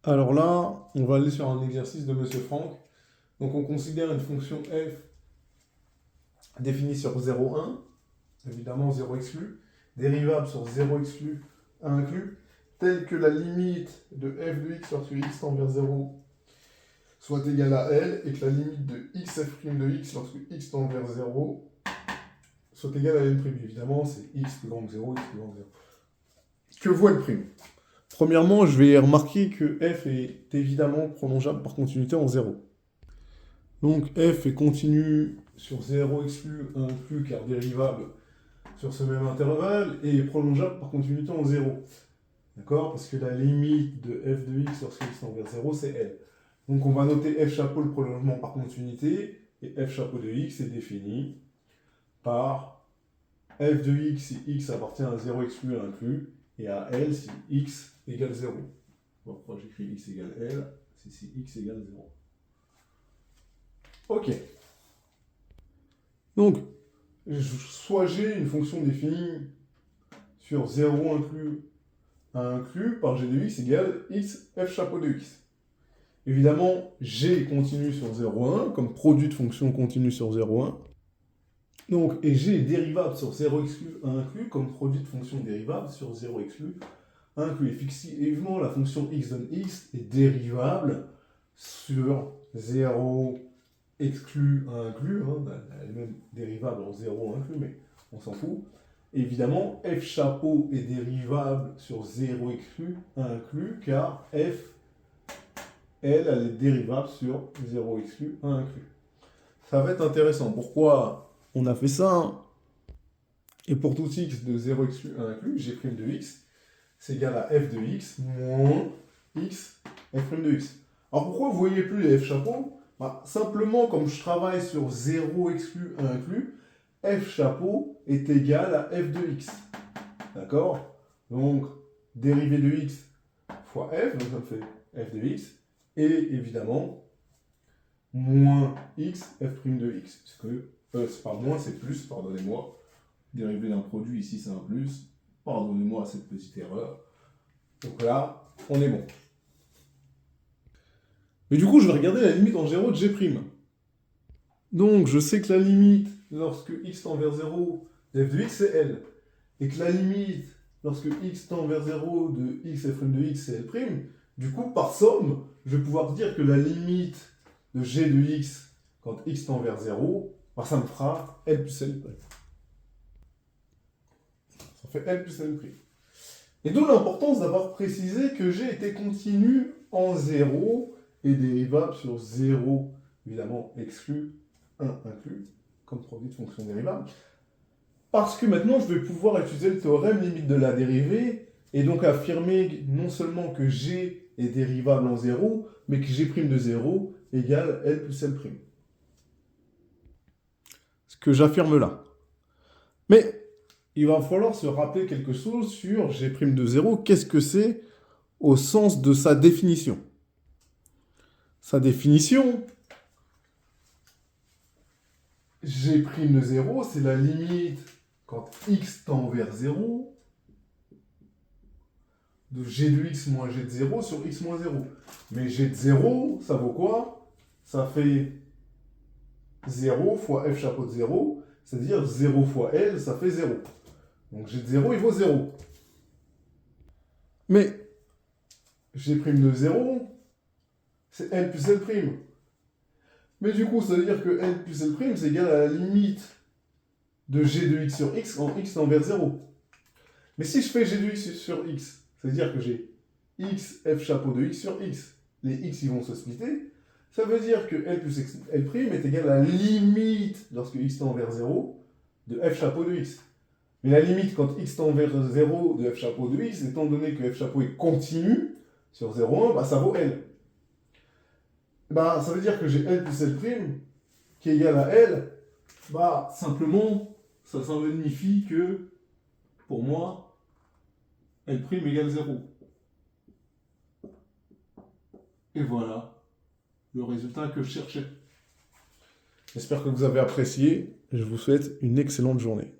Alors là, on va aller sur un exercice de Monsieur Franck. Donc on considère une fonction f définie sur 0,1, évidemment 0 exclu, dérivable sur 0 exclu, 1 inclus, telle que la limite de f de x lorsque x tend vers 0 soit égale à L, et que la limite de xf' de x lorsque x tend vers 0 soit égale à n'. Évidemment, c'est x plus grand que 0, x plus grand que 0. Que vaut L'? Premièrement, je vais remarquer que f est évidemment prolongeable par continuité en 0. Donc f est continu sur 0 exclu, 1 inclus, car dérivable sur ce même intervalle, et est prolongeable par continuité en 0. D'accord? Parce que la limite de f de x lorsque x tend vers 0, c'est L. Donc on va noter f chapeau le prolongement par continuité, et f chapeau de x est défini par f de x si x appartient à 0 exclu, 1 inclus, et à L si x égale 0. Bon, pourquoi j'écris x égale L? C'est si x égale 0. Ok. Donc, soit j'ai une fonction définie sur 0 inclus, 1 inclus, par g de x égale x f chapeau de x. Évidemment, g continue sur 0,1, comme produit de fonction continue sur 0,1. Donc, et g est dérivable sur 0 exclu, 1 inclus, comme produit de fonction dérivable sur 0 exclu, 1 inclus. Effectivement, la fonction x donne x est dérivable sur 0 exclu 1 inclus, hein, elle est même dérivable en 0 inclus, mais on s'en fout. Évidemment, f chapeau est dérivable sur 0 exclu 1 inclus, car f, elle est dérivable sur 0 exclu 1 inclus. Ça va être intéressant. Pourquoi on a fait ça? Et pour tout x de 0 exclu 1 inclus, g' de x, c'est égal à f de x moins x f' de x. Alors pourquoi vous ne voyez plus les f chapeaux? Bah, simplement, comme je travaille sur 0 exclu 1 inclus, f chapeau est égal à f de x. D'accord? Donc, dérivée de x fois f, donc ça me fait f de x, et évidemment, moins x f' de x. Parce que, c'est pas moins, c'est plus, pardonnez-moi. Dérivé d'un produit, ici c'est un plus. Pardonnez-moi cette petite erreur. Donc là, on est bon. Mais du coup, je vais regarder la limite en 0 de g'. Donc, je sais que la limite, lorsque x tend vers 0, de f de x, c'est L. Et que la limite, lorsque x tend vers 0, de x f' de x, c'est L'. Du coup, par somme, je vais pouvoir dire que la limite de g de x, quand x tend vers 0, bah, ça me fera L plus L'. Ça fait L plus L'. Et d'où l'importance d'avoir précisé que g était continu en 0 et dérivable sur 0, évidemment exclu, 1 inclus, comme produit de fonction dérivable. Parce que maintenant, je vais pouvoir utiliser le théorème limite de la dérivée, et donc affirmer non seulement que g est dérivable en 0, mais que g' de 0 égale L plus L'. Ce que j'affirme là. Mais il va falloir se rappeler quelque chose sur g' de 0. Qu'est-ce que c'est au sens de sa définition? Sa définition, g' de 0, c'est la limite quand x tend vers 0 de g de x moins g de 0 sur x moins 0. Mais g de 0, ça vaut quoi? Ça fait 0 fois f chapeau de 0, c'est-à-dire 0 fois L, ça fait 0. Donc g de 0, il vaut 0. Mais g' de 0, c'est L plus L'. Mais du coup, ça veut dire que L plus L', c'est égal à la limite de g de x sur x quand x tend vers 0. Mais si je fais g de x sur x, ça veut dire que j'ai x f chapeau de x sur x. Les x, ils vont se splitter. Ça veut dire que L plus L' est égal à la limite, lorsque x tend vers 0, de f chapeau de x. Mais la limite, quand x tend vers 0 de f chapeau de x, étant donné que f chapeau est continu sur 0,1, bah, ça vaut L. Bah, ça veut dire que j'ai L plus L' qui est égal à L. Bah, simplement, ça signifie que, pour moi, L' égale 0. Et voilà le résultat que je cherchais. J'espère que vous avez apprécié. Je vous souhaite une excellente journée.